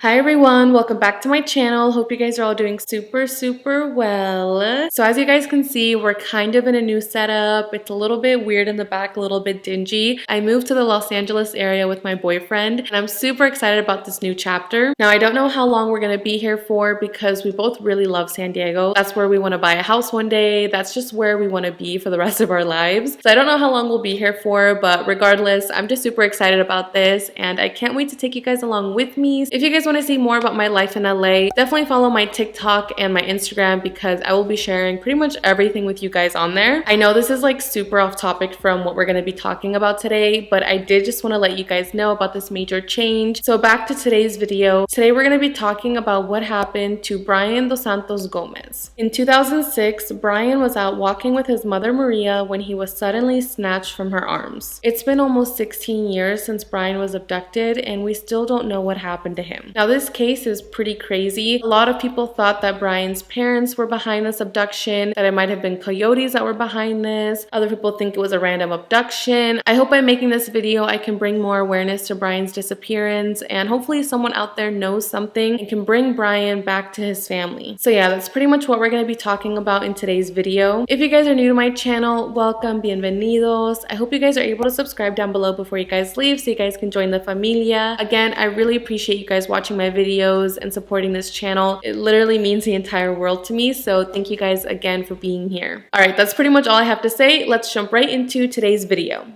Hi everyone, welcome back to my channel. Hope you guys are all doing super well. So as you guys can see, we're kind of in a new setup. It's a little bit weird in the back, a little bit dingy. I moved to the Los Angeles area with my boyfriend and I'm super excited about this new chapter. Now I don't know how long we're gonna be here for because we both really love San Diego. That's where we want to buy a house one day. That's just where we want to be for the rest of our lives. So I don't know how long we'll be here for, but regardless, I'm just super excited about this and I can't wait to take you guys along with me. If you guys want to see more about my life in LA, definitely follow my TikTok and my Instagram because I will be sharing pretty much everything with you guys on there. I know this is like super off topic from what we're going to be talking about today, but I did just want to let you guys know about this major change. So back to today's video. Today we're going to be talking about what happened to Bryan Dos Santos Gomes. In 2006, Bryan was out walking with his mother Maria when he was suddenly snatched from her arms. It's been almost 16 years since Bryan was abducted and we still don't know what happened to him. Now this case is pretty crazy. A lot of people thought that Bryan's parents were behind this abduction, that it might have been coyotes that were behind this. Other people think it was a random abduction. I hope by making this video I can bring more awareness to Bryan's disappearance and hopefully someone out there knows something and can bring Bryan back to his family. So yeah, that's pretty much what we're going to be talking about in today's video. If you guys are new to my channel, welcome, bienvenidos. I hope you guys are able to subscribe down below before you guys leave so you guys can join the familia. Again, I really appreciate you guys watching my videos and supporting this channel. It literally means the entire world to me, so thank you guys again for being here. Alright, that's pretty much all I have to say. Let's jump right into today's video.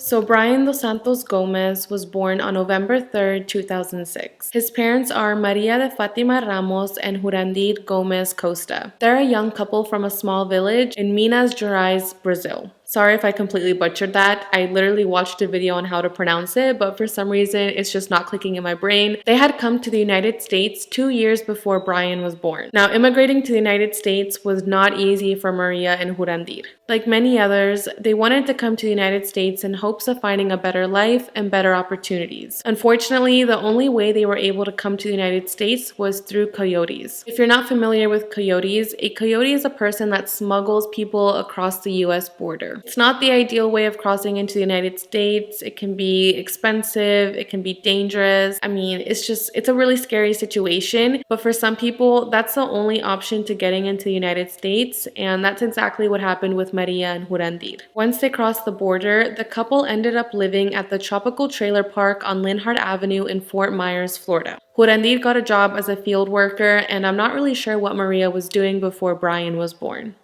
So Bryan Dos Santos Gomes was born on November 3rd, 2006. His parents are Maria Fatima Ramos and Jurandir Gomez Costa. They're a young couple from a small village in Minas Gerais, Brazil. Sorry if I completely butchered that. I literally watched a video on how to pronounce it, but for some reason it's just not clicking in my brain. They had come to the United States 2 years before Bryan was born. Now, immigrating to the United States was not easy for Maria and Jurandir. Like many others, they wanted to come to the United States in hopes of finding a better life and better opportunities. Unfortunately, the only way they were able to come to the United States was through coyotes. If you're not familiar with coyotes, a coyote is a person that smuggles people across the US border. It's not the ideal way of crossing into the United States. It can be expensive, it can be dangerous. I mean, it's a really scary situation, but for some people, that's the only option to getting into the United States, and that's exactly what happened with Maria and Jurandir. Once they crossed the border, the couple ended up living at the Tropical Trailer Park on Linhart Avenue in Fort Myers, Florida. Jurandir got a job as a field worker, and I'm not really sure what Maria was doing before Bryan was born.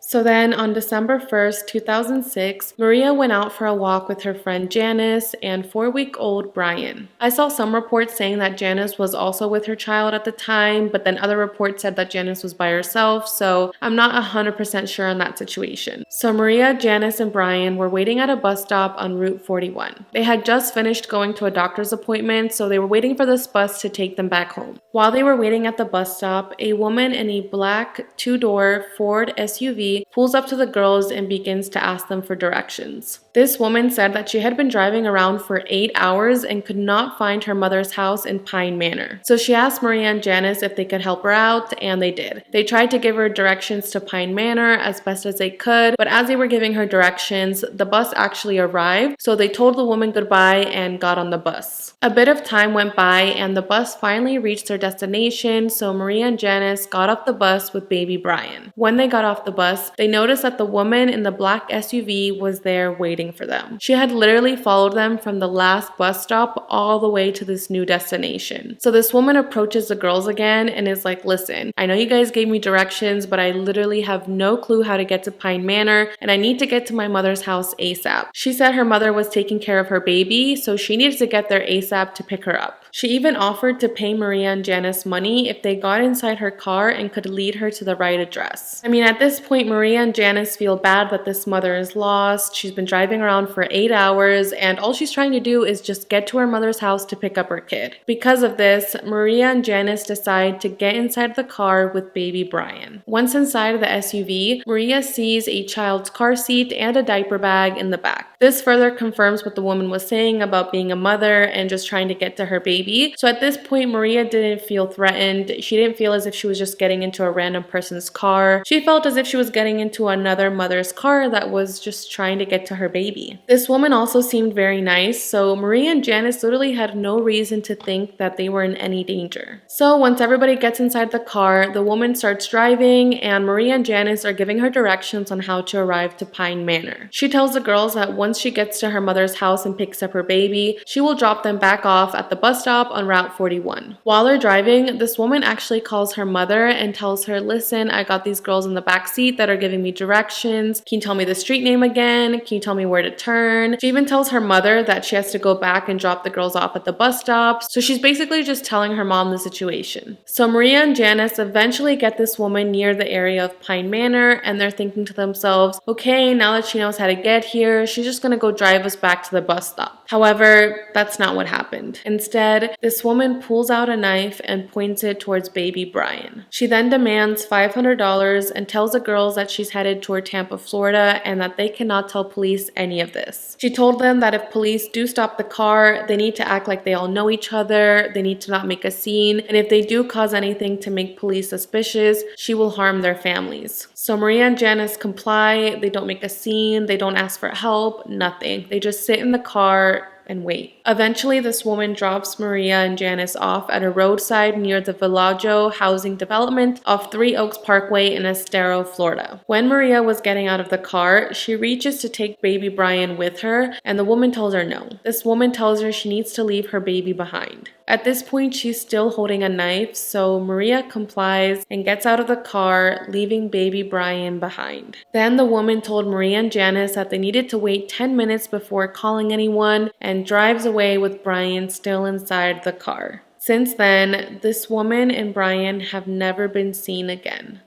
So then on December 1st, 2006, Maria went out for a walk with her friend Janice and 4-week-old Bryan. I saw some reports saying that Janice was also with her child at the time, but then other reports said that Janice was by herself, so I'm not 100% sure on that situation. So Maria, Janice, and Bryan were waiting at a bus stop on Route 41. They had just finished going to a doctor's appointment, so they were waiting for this bus to take them back home. While they were waiting at the bus stop, a woman in a black 2-door Ford SUV pulls up to the girls and begins to ask them for directions. This woman said that she had been driving around for 8 hours and could not find her mother's house in Pine Manor. So she asked Maria and Janice if they could help her out, and they did. They tried to give her directions to Pine Manor as best as they could, but as they were giving her directions, the bus actually arrived, so they told the woman goodbye and got on the bus. A bit of time went by and the bus finally reached their destination, so Maria and Janice got off the bus with baby Bryan. When they got off the bus, they noticed that the woman in the black SUV was there waiting for them. She had literally followed them from the last bus stop all the way to this new destination. So this woman approaches the girls again and is like, listen, I know you guys gave me directions, but I literally have no clue how to get to Pine Manor and I need to get to my mother's house ASAP. She said her mother was taking care of her baby, so she needed to get there ASAP to pick her up. She even offered to pay Maria and Janice money if they got inside her car and could lead her to the right address. I mean, at this point, Maria and Janice feel bad that this mother is lost. She's been driving around for 8 hours and all she's trying to do is just get to her mother's house to pick up her kid. Because of this, Maria and Janice decide to get inside the car with baby Bryan. Once inside of the SUV, Maria sees a child's car seat and a diaper bag in the back. This further confirms what the woman was saying about being a mother and just trying to get to her baby. So at this point, Maria didn't feel threatened. She didn't feel as if she was just getting into a random person's car. She felt as if she was getting into another mother's car that was just trying to get to her baby. This woman also seemed very nice, so Maria and Janice literally had no reason to think that they were in any danger. So once everybody gets inside the car, the woman starts driving and Maria and Janice are giving her directions on how to arrive to Pine Manor. She tells the girls that once she gets to her mother's house and picks up her baby, she will drop them back off at the bus stop on Route 41. While they're driving, this woman actually calls her mother and tells her, listen, I got these girls in the back seat that are giving me directions. Can you tell me the street name again? Can you tell me where to turn? She even tells her mother that she has to go back and drop the girls off at the bus stop. So she's basically just telling her mom the situation. So Maria and Janice eventually get this woman near the area of Pine Manor and they're thinking to themselves, okay, now that she knows how to get here, she's just gonna go drive us back to the bus stop. However, that's not what happened. Instead, this woman pulls out a knife and points it towards baby Bryan. She then demands $500 and tells the girls that she's headed toward Tampa, Florida, and that they cannot tell police any of this. She told them that if police do stop the car, they need to act like they all know each other, they need to not make a scene, and if they do cause anything to make police suspicious, she will harm their families. So Maria and Janice comply, they don't make a scene, they don't ask for help, nothing. They just sit in the car and wait. Eventually, this woman drops Maria and Janice off at a roadside near the Villaggio housing development off Three Oaks Parkway in Estero, Florida. When Maria was getting out of the car, she reaches to take baby Bryan with her, and the woman tells her no. This woman tells her she needs to leave her baby behind. At this point, she's still holding a knife, so Maria complies and gets out of the car, leaving baby Bryan behind. Then the woman told Maria and Janice that they needed to wait 10 minutes before calling anyone and drives away with Bryan still inside the car. Since then, this woman and Bryan have never been seen again.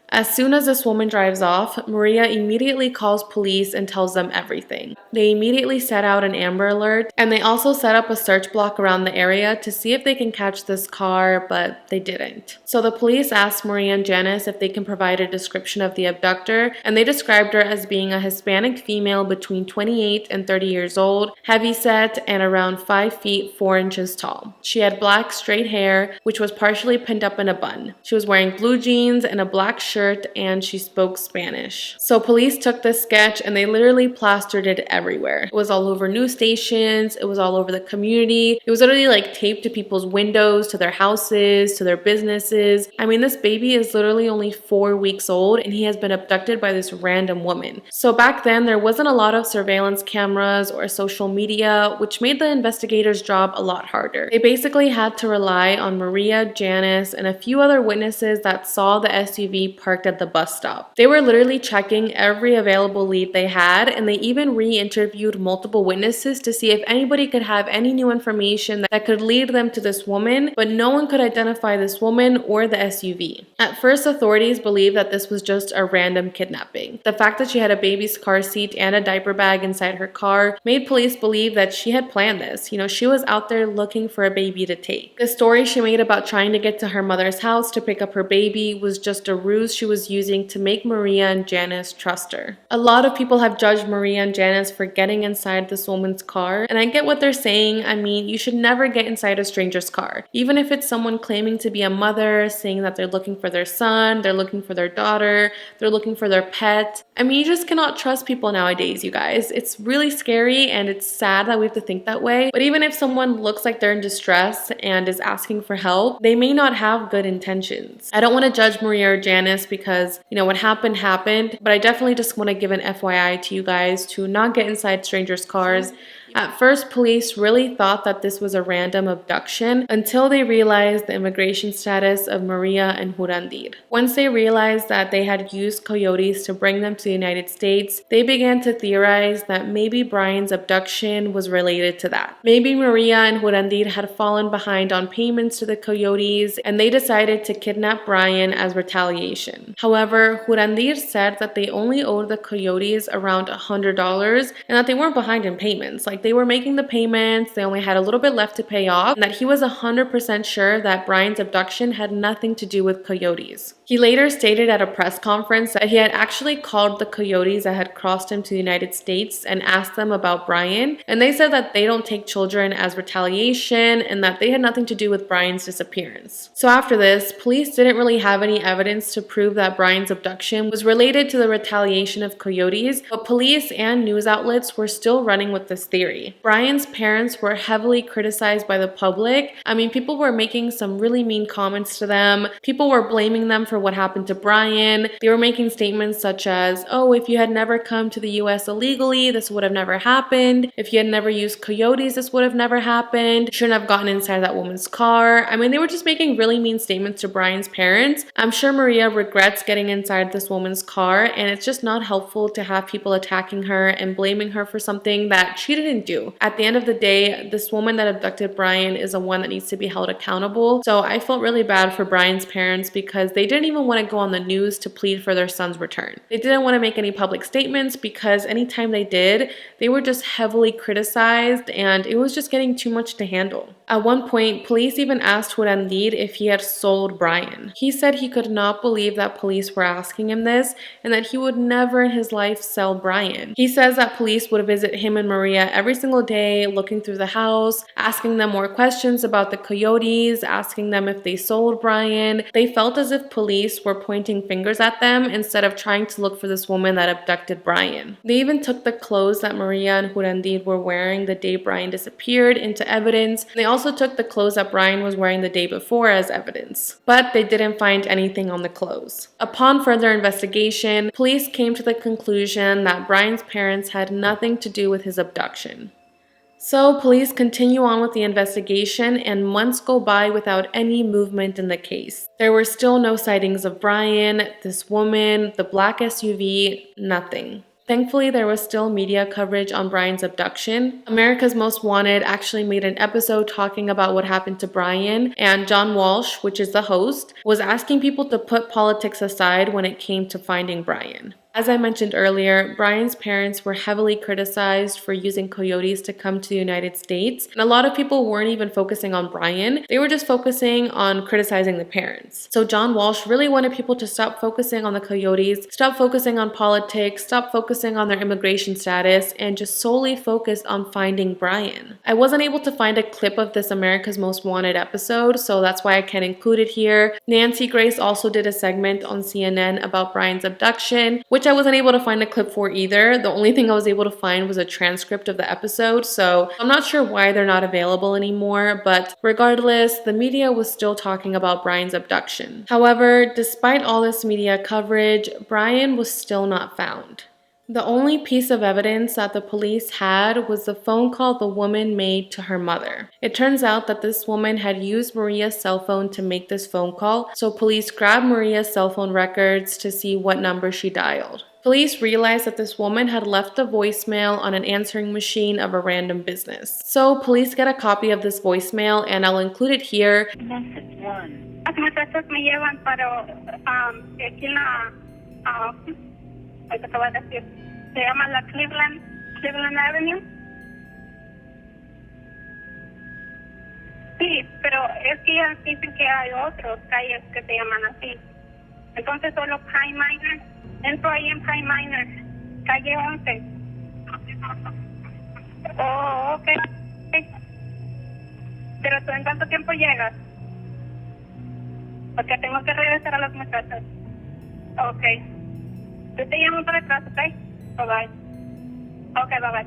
As soon as this woman drives off, Maria immediately calls police and tells them everything. They immediately set out an Amber Alert, and they also set up a search block around the area to see if they can catch this car, but they didn't. So the police asked Maria and Janice if they can provide a description of the abductor, and they described her as being a Hispanic female between 28 and 30 years old, heavyset, and around 5 feet 4 inches tall. She had black straight hair, which was partially pinned up in a bun. She was wearing blue jeans and a black shirt, and she spoke Spanish. So police took this sketch and they literally plastered it everywhere. It was all over news stations, it was all over the community. It was literally like taped to people's windows, to their houses, to their businesses. I mean, this baby is literally only 4 weeks old and he has been abducted by this random woman. So back then there wasn't a lot of surveillance cameras or social media, which made the investigators' job a lot harder. They basically had to rely on Maria, Janice, and a few other witnesses that saw the SUV parked at the bus stop. They were literally checking every available lead they had, and they even re-interviewed multiple witnesses to see if anybody could have any new information that could lead them to this woman, but no one could identify this woman or the SUV. At first, authorities believed that this was just a random kidnapping. The fact that she had a baby's car seat and a diaper bag inside her car made police believe that she had planned this. You know, she was out there looking for a baby to take. The story she made about trying to get to her mother's house to pick up her baby was just a ruse she was using to make Maria and Janice trust her. A lot of people have judged Maria and Janice for getting inside this woman's car, and I get what they're saying. I mean, you should never get inside a stranger's car. Even if it's someone claiming to be a mother, saying that they're looking for their son, they're looking for their daughter, they're looking for their pet. I mean, you just cannot trust people nowadays, you guys. It's really scary and it's sad that we have to think that way. But even if someone looks like they're in distress and is asking for help, they may not have good intentions. I don't want to judge Maria or Janice because, you know, what happened, but I definitely just want to give an FYI to you guys to not get inside strangers' cars. At first, police really thought that this was a random abduction until they realized the immigration status of Maria and Jurandir. Once they realized that they had used coyotes to bring them to the United States, they began to theorize that maybe Bryan's abduction was related to that. Maybe Maria and Jurandir had fallen behind on payments to the coyotes, and they decided to kidnap Bryan as retaliation. However, Jurandir said that they only owed the coyotes around $100 and that they weren't behind in payments. Like, they were making the payments, they only had a little bit left to pay off, and that he was 100% sure that Bryan's abduction had nothing to do with coyotes. He later stated at a press conference that he had actually called the coyotes that had crossed him to the United States and asked them about Bryan, and they said that they don't take children as retaliation and that they had nothing to do with Bryan's disappearance. So after this, police didn't really have any evidence to prove that Bryan's abduction was related to the retaliation of coyotes, but police and news outlets were still running with this theory. Bryan's parents were heavily criticized by the public. I mean, people were making some really mean comments to them. People were blaming them for what happened to Bryan. They were making statements such as, oh, if you had never come to the US illegally, this would have never happened. If you had never used coyotes, this would have never happened. You shouldn't have gotten inside that woman's car. I mean, they were just making really mean statements to Bryan's parents. I'm sure Maria regrets getting inside this woman's car, and it's just not helpful to have people attacking her and blaming her for something that she didn't do. At the end of the day, this woman that abducted Bryan is the one that needs to be held accountable. So I felt really bad for Bryan's parents because they didn't even want to go on the news to plead for their son's return. They didn't want to make any public statements because anytime they did, they were just heavily criticized and it was just getting too much to handle. At one point, police even asked Jurandir if he had sold Bryan. He said he could not believe that police were asking him this and that he would never in his life sell Bryan. He says that police would visit him and Maria every single day, looking through the house, asking them more questions about the coyotes, asking them if they sold Bryan. They felt as if police were pointing fingers at them instead of trying to look for this woman that abducted Bryan. They even took the clothes that Maria and Jurandir were wearing the day Bryan disappeared into evidence. They also took the clothes that Bryan was wearing the day before as evidence, but they didn't find anything on the clothes. Upon further investigation, police came to the conclusion that Bryan's parents had nothing to do with his abduction. So police continue on with the investigation and months go by without any movement in the case. There were still no sightings of Bryan, this woman, the black SUV, nothing. Thankfully, there was still media coverage on Bryan's abduction. America's Most Wanted actually made an episode talking about what happened to Bryan, and John Walsh, which is the host, was asking people to put politics aside when it came to finding Bryan. As I mentioned earlier, Bryan's parents were heavily criticized for using coyotes to come to the United States, and a lot of people weren't even focusing on Bryan. They were just focusing on criticizing the parents. So John Walsh really wanted people to stop focusing on the coyotes, stop focusing on politics, stop focusing on their immigration status, and just solely focus on finding Bryan. I wasn't able to find a clip of this America's Most Wanted episode, so that's why I can't include it here. Nancy Grace also did a segment on CNN about Bryan's abduction, which I wasn't able to find a clip for either. The only thing I was able to find was a transcript of the episode, so I'm not sure why they're not available anymore, but regardless, the media was still talking about Bryan's abduction. However, despite all this media coverage, Bryan was still not found. The only piece of evidence that the police had was the phone call the woman made to her mother. It turns out that this woman had used Maria's cell phone to make this phone call, so police grabbed Maria's cell phone records to see what number she dialed. Police realized that this woman had left a voicemail on an answering machine of a random business. So police get a copy of this voicemail and I'll include it here. Message 1. Las muchachas me llevan, pero aquí en la ahorita te voy a decir, se llama la Cleveland Avenue. Sí, pero es que ellas dicen que hay otros calles que se llaman así. Entonces solo Pine Minor, entro ahí en Pine Minor, calle 11. Oh, ok. Pero tú en cuánto tiempo llegas? Porque tengo que regresar a las muchachas. Ok. Yo te llamo para atrás, ¿ok? Bye-bye. Ok, bye-bye.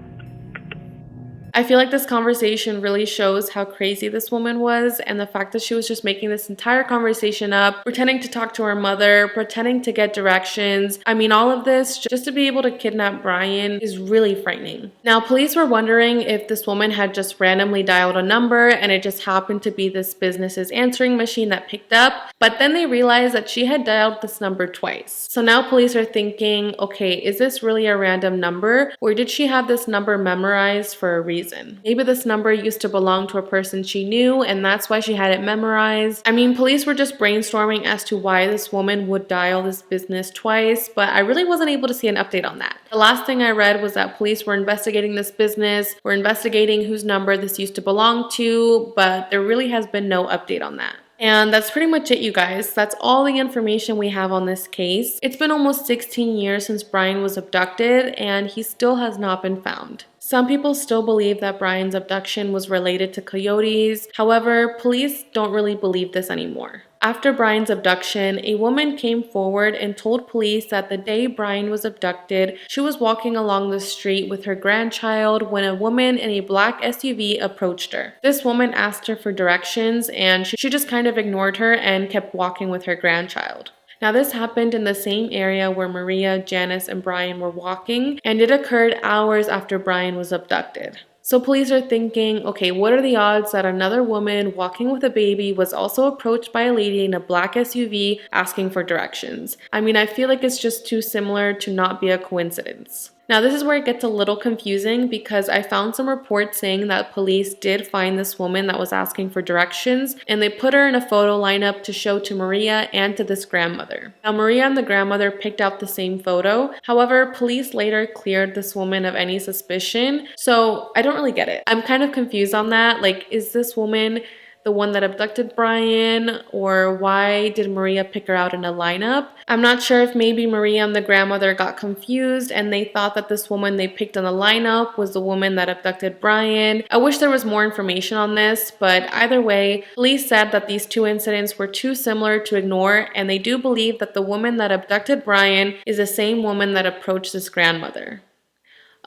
I feel like this conversation really shows how crazy this woman was, and the fact that she was just making this entire conversation up, pretending to talk to her mother, pretending to get directions. I mean, all of this just to be able to kidnap Bryan is really frightening. Now, police were wondering if this woman had just randomly dialed a number and it just happened to be this business's answering machine that picked up, but then they realized that she had dialed this number twice. So now police are thinking, okay, is this really a random number, or did she have this number memorized for a reason? Maybe this number used to belong to a person she knew and that's why she had it memorized. I mean, police were just brainstorming as to why this woman would dial this business twice, but I really wasn't able to see an update on that. The last thing I read was that police were investigating this business, were investigating whose number this used to belong to, but there really has been no update on that. And that's pretty much it, you guys. That's all the information we have on this case. It's been almost 16 years since Bryan was abducted, and he still has not been found. Some people still believe that Bryan's abduction was related to coyotes. However, police don't really believe this anymore. After Bryan's abduction, a woman came forward and told police that the day Bryan was abducted, she was walking along the street with her grandchild when a woman in a black SUV approached her. This woman asked her for directions and she just kind of ignored her and kept walking with her grandchild. Now, this happened in the same area where Maria, Janice, and Bryan were walking, and it occurred hours after Bryan was abducted. So police are thinking, okay, what are the odds that another woman walking with a baby was also approached by a lady in a black SUV asking for directions? I mean, I feel like it's just too similar to not be a coincidence. Now, this is where it gets a little confusing because I found some reports saying that police did find this woman that was asking for directions and they put her in a photo lineup to show to Maria and to this grandmother. Now, Maria and the grandmother picked out the same photo. However, police later cleared this woman of any suspicion. So I don't really get it. I'm kind of confused on that. Like, is this woman the one that abducted Bryan, or why did Maria pick her out in a lineup? I'm not sure if maybe Maria and the grandmother got confused and they thought that this woman they picked on the lineup was the woman that abducted Bryan. I wish there was more information on this, but either way, police said that these two incidents were too similar to ignore, and they do believe that the woman that abducted Bryan is the same woman that approached this grandmother.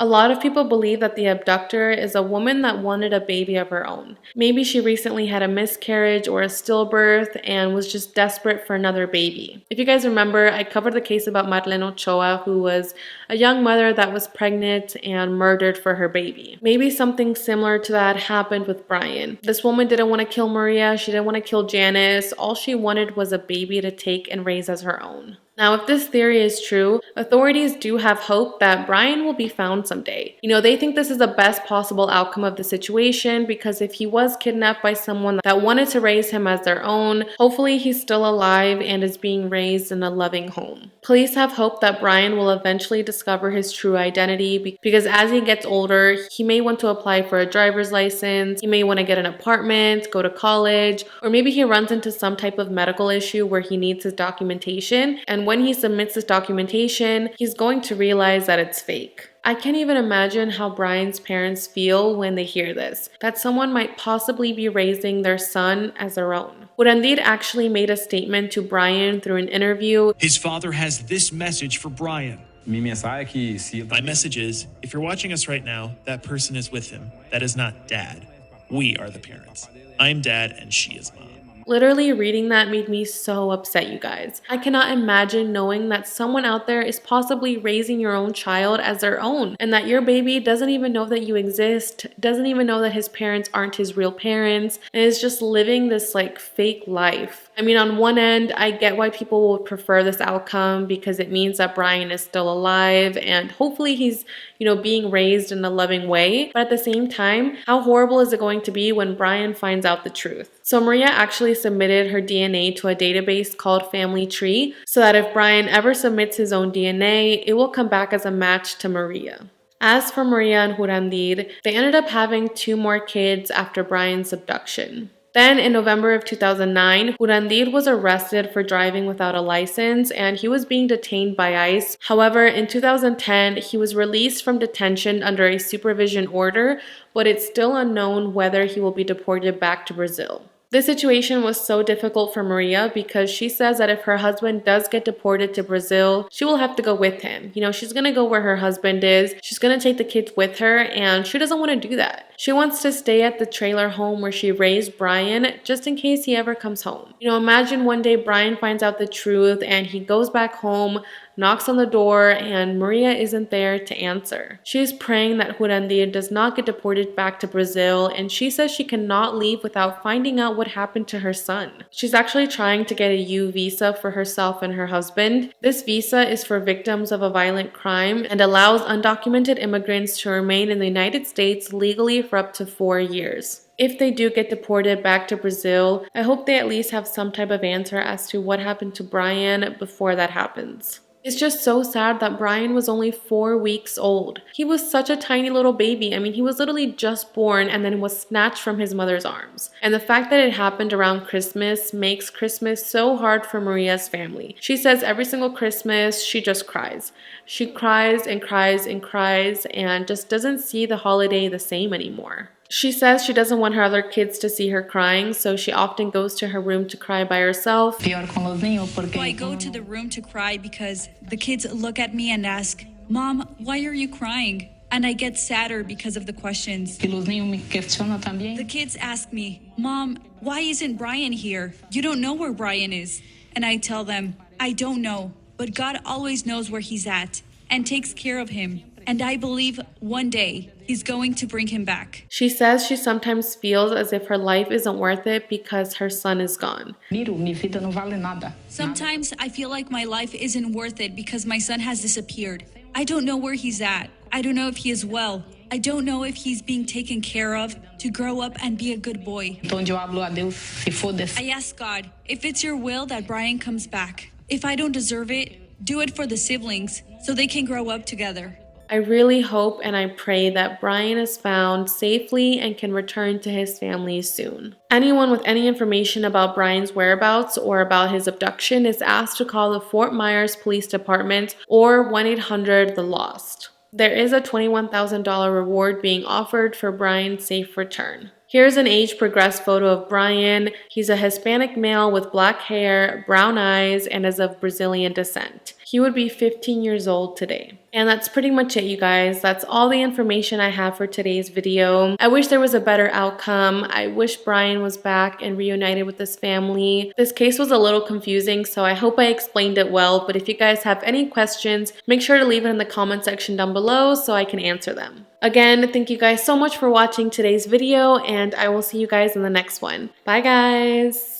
A lot of people believe that the abductor is a woman that wanted a baby of her own. Maybe she recently had a miscarriage or a stillbirth and was just desperate for another baby. If you guys remember, I covered the case about Marlene Ochoa, who was a young mother that was pregnant and murdered for her baby. Maybe something similar to that happened with Bryan. This woman didn't want to kill Maria, she didn't want to kill Janice. All she wanted was a baby to take and raise as her own. Now, if this theory is true, authorities do have hope that Bryan will be found someday. You know, they think this is the best possible outcome of the situation because if he was kidnapped by someone that wanted to raise him as their own, hopefully he's still alive and is being raised in a loving home. Police have hope that Bryan will eventually discover his true identity because as he gets older, he may want to apply for a driver's license, he may want to get an apartment, go to college, or maybe he runs into some type of medical issue where he needs his documentation, and when he submits this documentation, he's going to realize that it's fake. I can't even imagine how Bryan's parents feel when they hear this, that someone might possibly be raising their son as their own. Jurandir actually made a statement to Bryan through an interview. His father has this message for Bryan. My message is, if you're watching us right now, that person is with him. That is not dad. We are the parents. I'm dad and she is mom. Literally reading that made me so upset, you guys. I cannot imagine knowing that someone out there is possibly raising your own child as their own and that your baby doesn't even know that you exist, doesn't even know that his parents aren't his real parents, and is just living this like fake life. I mean, on one end, I get why people would prefer this outcome because it means that Bryan is still alive and hopefully he's, being raised in a loving way. But at the same time, how horrible is it going to be when Bryan finds out the truth? So Maria actually submitted her DNA to a database called Family Tree so that if Bryan ever submits his own DNA, it will come back as a match to Maria. As for Maria and Jurandir, they ended up having 2 more kids after Bryan's abduction. Then in November of 2009, Jurandir was arrested for driving without a license and he was being detained by ICE. However, in 2010, he was released from detention under a supervision order, but it's still unknown whether he will be deported back to Brazil. This situation was so difficult for Maria because she says that if her husband does get deported to Brazil, she will have to go with him. You know, she's gonna go where her husband is, she's gonna take the kids with her, and she doesn't want to do that. She wants to stay at the trailer home where she raised Bryan just in case he ever comes home. You know, imagine one day Bryan finds out the truth and he goes back home, knocks on the door, and Maria isn't there to answer. She is praying that Jurandir does not get deported back to Brazil, and she says she cannot leave without finding out what happened to her son. She's actually trying to get a U visa for herself and her husband. This visa is for victims of a violent crime and allows undocumented immigrants to remain in the United States legally for up to 4 years. If they do get deported back to Brazil, I hope they at least have some type of answer as to what happened to Bryan before that happens. It's just so sad that Bryan was only 4 weeks old. He was such a tiny little baby. I mean, he was literally just born and then was snatched from his mother's arms. And the fact that it happened around Christmas makes Christmas so hard for Maria's family. She says every single Christmas, she just cries. She cries and cries and cries and just doesn't see the holiday the same anymore. She says she doesn't want her other kids to see her crying, so she often goes to her room to cry by herself. I go to the room to cry because the kids look at me and ask, "Mom, why are you crying?" And I get sadder because of the questions. The kids ask me, "Mom, why isn't Bryan here? You don't know where Bryan is." And I tell them, "I don't know, but God always knows where he's at and takes care of him. And I believe one day he's going to bring him back." She says she sometimes feels as if her life isn't worth it because her son is gone. Sometimes I feel like my life isn't worth it because my son has disappeared. I don't know where he's at. I don't know if he is well. I don't know if he's being taken care of to grow up and be a good boy. I ask God, if it's your will that Bryan comes back. If I don't deserve it, do it for the siblings so they can grow up together. I really hope and I pray that Bryan is found safely and can return to his family soon. Anyone with any information about Bryan's whereabouts or about his abduction is asked to call the Fort Myers Police Department or 1-800-THE-LOST. There is a $21,000 reward being offered for Bryan's safe return. Here's an age-progressed photo of Bryan. He's a Hispanic male with black hair, brown eyes, and is of Brazilian descent. He would be 15 years old today. And that's pretty much it, you guys. That's all the information I have for today's video. I wish there was a better outcome. I wish Bryan was back and reunited with his family. This case was a little confusing, so I hope I explained it well. But if you guys have any questions, make sure to leave it in the comment section down below so I can answer them. Again, thank you guys so much for watching today's video, and I will see you guys in the next one. Bye, guys!